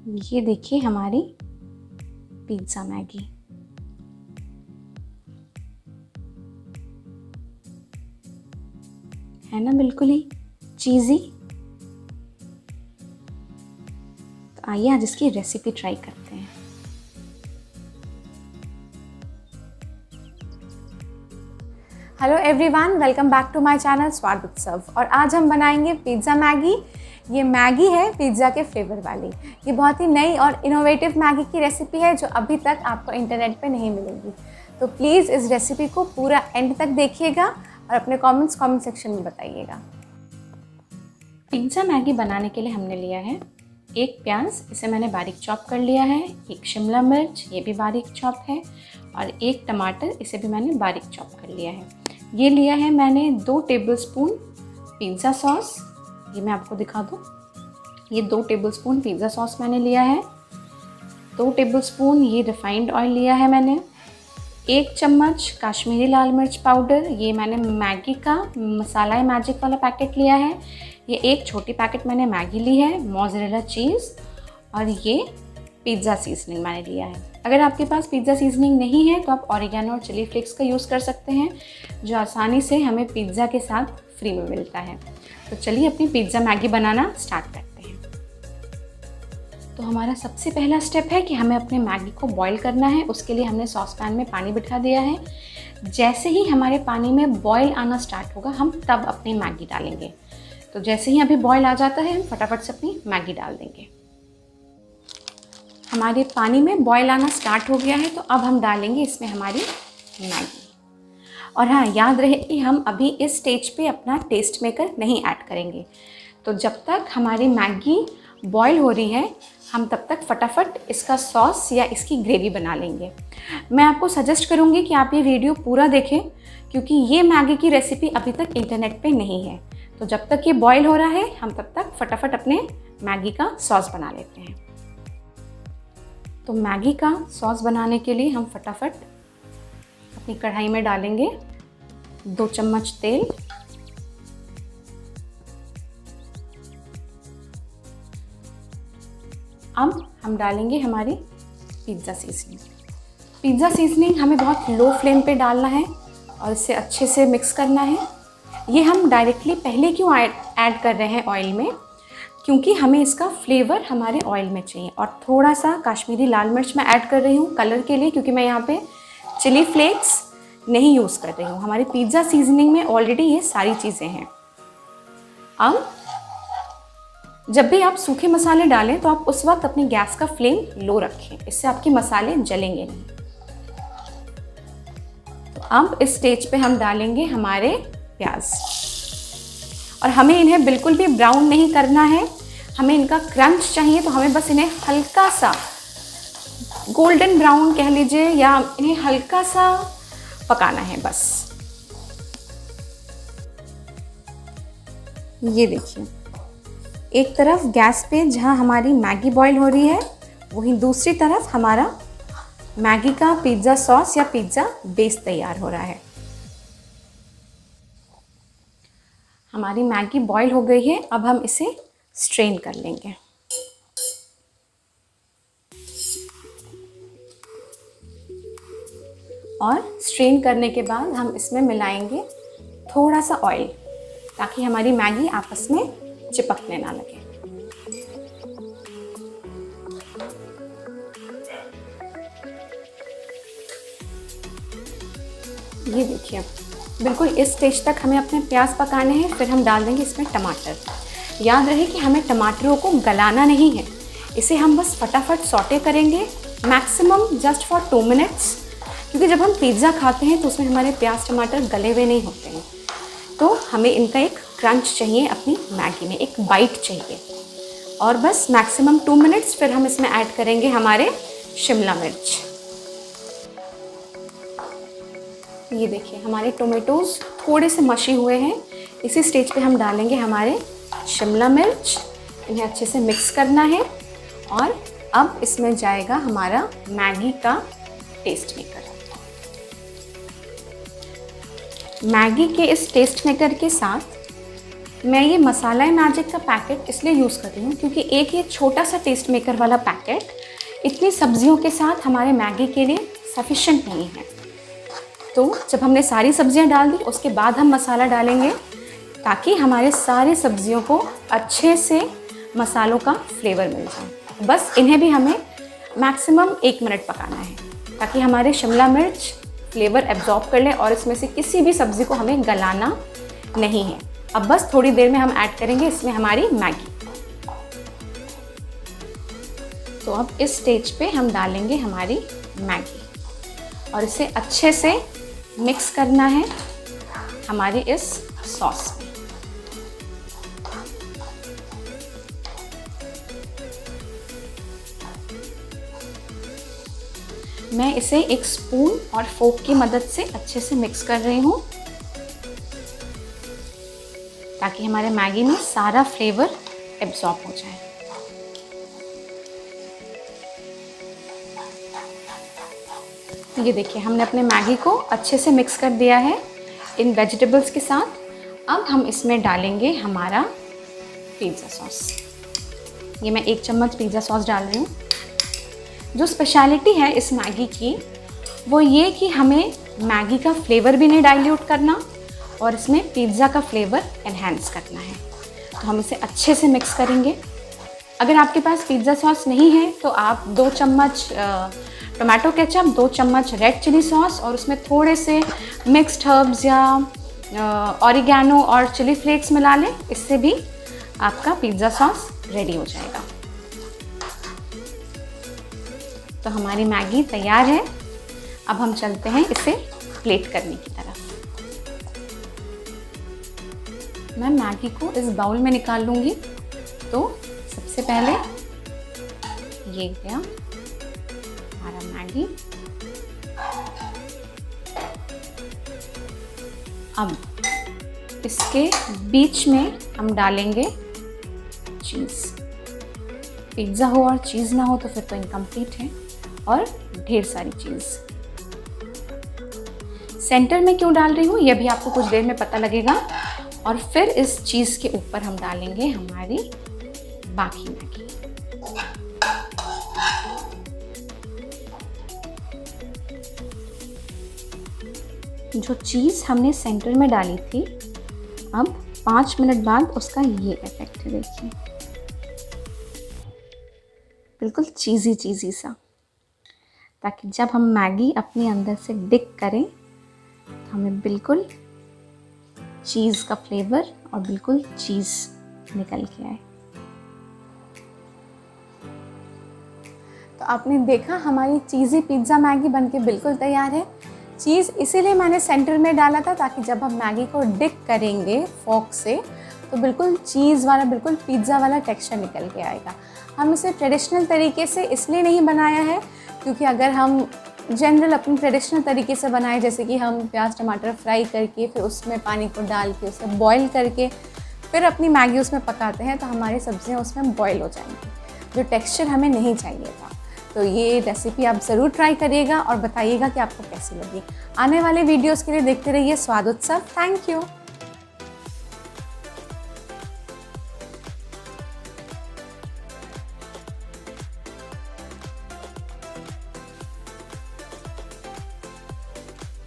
ये देखिए हमारी पिज़्ज़ा मैगी। है ना बिल्कुल ही चीज़ी। तो आइए आज इसकी रेसिपी ट्राई करते हैं। Hello everyone, welcome back to my channel Swad Utsav. और आज हम बनाएंगे पिज़्ज़ा मैगी। ये मैगी है पिज़्ज़ा के फ्लेवर वाली। ये बहुत ही नई और इनोवेटिव मैगी की रेसिपी है जो अभी तक आपको इंटरनेट पे नहीं मिलेगी। तो प्लीज़ इस रेसिपी को पूरा एंड तक देखिएगा और अपने कमेंट सेक्शन में बताइएगा। पिज़्ज़ा मैगी बनाने के लिए हमने लिया है एक प्याज, इसे मैंने बारीक चॉप कर लिया है, एक शिमला मिर्च, ये भी बारीक चॉप है, और एक टमाटर, इसे भी मैंने बारीक चॉप कर लिया है। ये लिया है मैंने 2 टेबलस्पून पिज़्ज़ा सॉस। ये मैं आपको दिखा दूँ, ये 2 टेबलस्पून पिज़्ज़ा सॉस मैंने लिया है। 2 टेबलस्पून ये रिफाइंड ऑयल लिया है मैंने। 1 चम्मच काश्मीरी लाल मिर्च पाउडर, ये मैंने मैगी का मसाला मैजिक वाला पैकेट लिया है। ये एक छोटी पैकेट मैंने मैगी ली है। मोज़रेला चीज़ और ये पिज़्ज़ा सीजनिंग मैंने लिया है। अगर आपके पास पिज़्ज़ा सीजनिंग नहीं है तो आप ऑरिगेनो और चिली फ्लेक्स का यूज़ कर सकते हैं, जो आसानी से हमें पिज़्ज़ा के साथ फ्री में मिलता है। तो चलिए अपनी पिज़्ज़ा मैगी बनाना स्टार्ट करते हैं। तो हमारा सबसे पहला स्टेप है कि हमें अपने मैगी को बॉईल करना है। उसके लिए हमने सॉस पैन में पानी बिठा दिया है। जैसे ही हमारे पानी में बॉईल आना स्टार्ट होगा हम तब अपनी मैगी डालेंगे। तो जैसे ही अभी बॉईल आ जाता है हम फटाफट से अपनी मैगी डाल देंगे। हमारे पानी में बॉईल आना स्टार्ट हो गया है, तो अब हम डालेंगे इसमें हमारी मैगी। और हाँ, याद रहे कि हम अभी इस स्टेज पे अपना टेस्ट मेकर नहीं ऐड करेंगे। तो जब तक हमारी मैगी बॉईल हो रही है हम तब तक फटाफट इसका सॉस या इसकी ग्रेवी बना लेंगे। मैं आपको सजेस्ट करूँगी कि आप ये वीडियो पूरा देखें, क्योंकि ये मैगी की रेसिपी अभी तक इंटरनेट पे नहीं है। तो जब तक ये बॉईल हो रहा है हम तब तक फटाफट अपने मैगी का सॉस बना लेते हैं। तो मैगी का सॉस बनाने के लिए हम फटाफट अपनी कढ़ाई में डालेंगे 2 चम्मच तेल। अब हम डालेंगे हमारी पिज़्ज़ा सीजनिंग। पिज़्ज़ा सीजनिंग हमें बहुत लो फ्लेम पे डालना है और इसे अच्छे से मिक्स करना है। ये हम डायरेक्टली पहले क्यों ऐड कर रहे हैं ऑयल में, क्योंकि हमें इसका फ्लेवर हमारे ऑयल में चाहिए। और थोड़ा सा काश्मीरी लाल मिर्च मैं ऐड कर रही हूँ कलर के लिए, क्योंकि मैं यहाँ पे चिली फ्लेक्स नहीं यूज़ कर रही हूँ। हमारी पिज़्ज़ा सीजनिंग में ऑलरेडी ये सारी चीज़ें हैं। अब जब भी आप सूखे मसाले डालें तो आप उस वक्त अपनी गैस का फ्लेम लो रखें, इससे आपके मसाले जलेंगे नहीं। तो अब इस स्टेज पे हम डालेंगे हमारे प्याज, और हमें इन्हें बिल्कुल भी ब्राउन नहीं करना है। हमें इनका क्रंच चाहिए, तो हमें बस इन्हें हल्का सा गोल्डन ब्राउन कह लीजिए, या इन्हें हल्का सा पकाना है बस। ये देखिए, एक तरफ गैस पे जहां हमारी मैगी बॉईल हो रही है, वहीं दूसरी तरफ हमारा मैगी का पिज़्ज़ा सॉस या पिज़्ज़ा बेस तैयार हो रहा है। हमारी मैगी बॉईल हो गई है, अब हम इसे स्ट्रेन कर लेंगे। और स्ट्रेन करने के बाद हम इसमें मिलाएंगे थोड़ा सा ऑयल, ताकि हमारी मैगी आपस में चिपकने ना लगे। ये देखिए, बिल्कुल इस स्टेज तक हमें अपने प्याज पकाने हैं। फिर हम डाल देंगे इसमें टमाटर। याद रहे कि हमें टमाटरों को गलाना नहीं है, इसे हम बस फटाफट सॉटे करेंगे, मैक्सिमम जस्ट फॉर 2 मिनट्स, क्योंकि जब हम पिज़्ज़ा खाते हैं तो उसमें हमारे प्याज टमाटर गले हुए नहीं होते हैं। तो हमें इनका एक क्रंच चाहिए, अपनी मैगी में एक बाइट चाहिए। और बस मैक्सिमम 2 मिनट्स, फिर हम इसमें ऐड करेंगे हमारे शिमला मिर्च। ये देखिए, हमारे टोमेटोज़ थोड़े से मशी हुए हैं। इसी स्टेज पे हम डालेंगे हमारे शिमला मिर्च। इन्हें अच्छे से मिक्स करना है। और अब इसमें जाएगा हमारा मैगी का टेस्ट मेकर। मैगी के इस टेस्ट मेकर के साथ मैं ये मसाला मैजिक का पैकेट इसलिए यूज़ कर रही हूँ क्योंकि एक ये छोटा सा टेस्ट मेकर वाला पैकेट इतनी सब्जियों के साथ हमारे मैगी के लिए सफिशिएंट नहीं है। तो जब हमने सारी सब्जियाँ डाल दी उसके बाद हम मसाला डालेंगे ताकि हमारे सारी सब्जियों को अच्छे से मसालों का फ्लेवर मिल जाए। बस इन्हें भी हमें मैक्सिमम 1 मिनट पकाना है ताकि हमारे शिमला मिर्च फ्लेवर एब्जॉर्ब कर ले और इसमें से किसी भी सब्ज़ी को हमें गलाना नहीं है। अब बस थोड़ी देर में हम ऐड करेंगे इसमें हमारी मैगी। तो अब इस स्टेज पे हम डालेंगे हमारी मैगी और इसे अच्छे से मिक्स करना है हमारी इस सॉस में। मैं इसे एक स्पून और फोक की मदद से अच्छे से मिक्स कर रही हूँ ताकि हमारे मैगी में सारा फ्लेवर एब्जॉर्ब हो जाए। ये देखिए हमने अपने मैगी को अच्छे से मिक्स कर दिया है इन वेजिटेबल्स के साथ। अब हम इसमें डालेंगे हमारा पिज़्ज़ा सॉस। ये मैं 1 चम्मच पिज़्ज़ा सॉस डाल रही हूँ। जो स्पेशलिटी है इस मैगी की वो ये कि हमें मैगी का फ्लेवर भी नहीं डाइल्यूट करना और इसमें पिज़्ज़ा का फ्लेवर एनहांस करना है। तो हम इसे अच्छे से मिक्स करेंगे। अगर आपके पास पिज़्ज़ा सॉस नहीं है तो आप 2 चम्मच टोमेटो केचप, 2 चम्मच रेड चिली सॉस और उसमें थोड़े से मिक्स्ड हर्ब्स या ऑरिगैनो और चिली फ्लेक्स मिला लें। इससे भी आपका पिज़्ज़ा सॉस रेडी हो जाएगा। तो हमारी मैगी तैयार है। अब हम चलते हैं इसे प्लेट करने की तरफ। मैं मैगी को इस बाउल में निकाल लूँगी। तो सबसे पहले ये गया हमारा मैगी। अब इसके बीच में हम डालेंगे चीज़। पिज़्ज़ा हो और चीज़ ना हो तो फिर तो इनकम्प्लीट है। और ढेर सारी चीज़ सेंटर में क्यों डाल रही हूँ यह भी आपको कुछ देर में पता लगेगा। और फिर इस चीज़ के ऊपर हम डालेंगे हमारी बाकी मैगी। जो चीज़ हमने सेंटर में डाली थी अब 5 मिनट बाद उसका ये इफेक्ट है। देखिए बिल्कुल चीज़ी सा, ताकि जब हम मैगी अपने अंदर से डिक करें तो हमें बिल्कुल चीज़ का फ्लेवर और बिल्कुल चीज़ निकल के आए। तो आपने देखा हमारी चीज़ी पिज़्ज़ा मैगी बनके बिल्कुल तैयार है। चीज़ इसीलिए मैंने सेंटर में डाला था ताकि जब हम मैगी को डिक करेंगे फोक से तो बिल्कुल चीज़ वाला, बिल्कुल पिज़्ज़ा वाला टेक्सचर निकल के आएगा। हम इसे ट्रेडिशनल तरीके से इसलिए नहीं बनाया है क्योंकि अगर हम जनरल अपने ट्रेडिशनल तरीके से बनाए, जैसे कि हम प्याज टमाटर फ्राई करके फिर उसमें पानी को डाल के उसे बॉईल करके फिर अपनी मैगी उसमें पकाते हैं तो हमारी सब्जियां उसमें बॉईल हो जाएंगी, जो टेक्सचर हमें नहीं चाहिए था। तो ये रेसिपी आप ज़रूर ट्राई करिएगा और बताइएगा कि आपको कैसी लगी। आने वाले वीडियोज़ के लिए देखते रहिए स्वाद उत्सव। Thank you.